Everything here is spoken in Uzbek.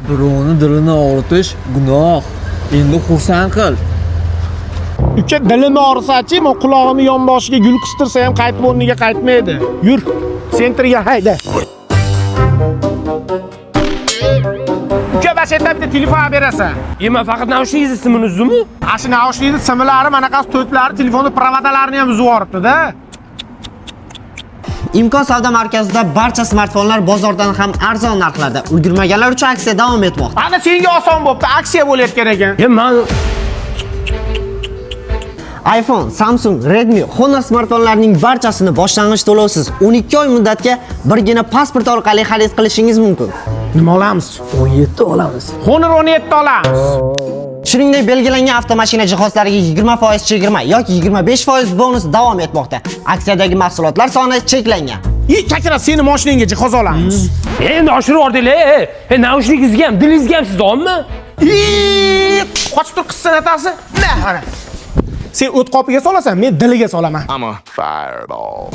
Birovni dilini og'ritish gunoh. Endi xursand qil. Uka dilimi og'risa-chi, men qulog'imni yonboshiga gul qistirsa ham qaytib o'rniga qaytmaydi. Yur, sentrga hayda. Uka bashetda bitta telefon berasan. Men faqat naushnigingizni simini uzdimmi? Ashi naushnikning simlari, manaqasi to'tlari, telefonning provodalarini ham uzib yuboribdi-da. Imkon savdo markazida barcha smartfonlar bozordan ham arzon narxlarda. Ulgurmaganlar uchun aksiya davom etmoqda. Ana senga oson bo'pti, aksiya bo'layotgan ekan. Men iPhone, Samsung, Redmi, Honor smartfonlarining barchasini boshlang'ich to'lovsiz 12 oy muddatga birgina pasport orqali xarid qilishingiz mumkin. Nima olamiz? 17 olamiz. Honor 17 olamiz. Shuningdek, belgilangan avtomashina jihozlariga 20% chegirma yoki 25% bonus davom etmoqda. Aksiyadagi mahsulotlar soni cheklangan. Kakra seni mashinangga jihoz olamiz. endi oshirib yubordinglar. Naushnikingizga ham, dilingizga ham siz olmi? Qochib tur qizsan atasi. Mana. Sen o't qopiga solasan, men diliga solaman. I'm a fireball.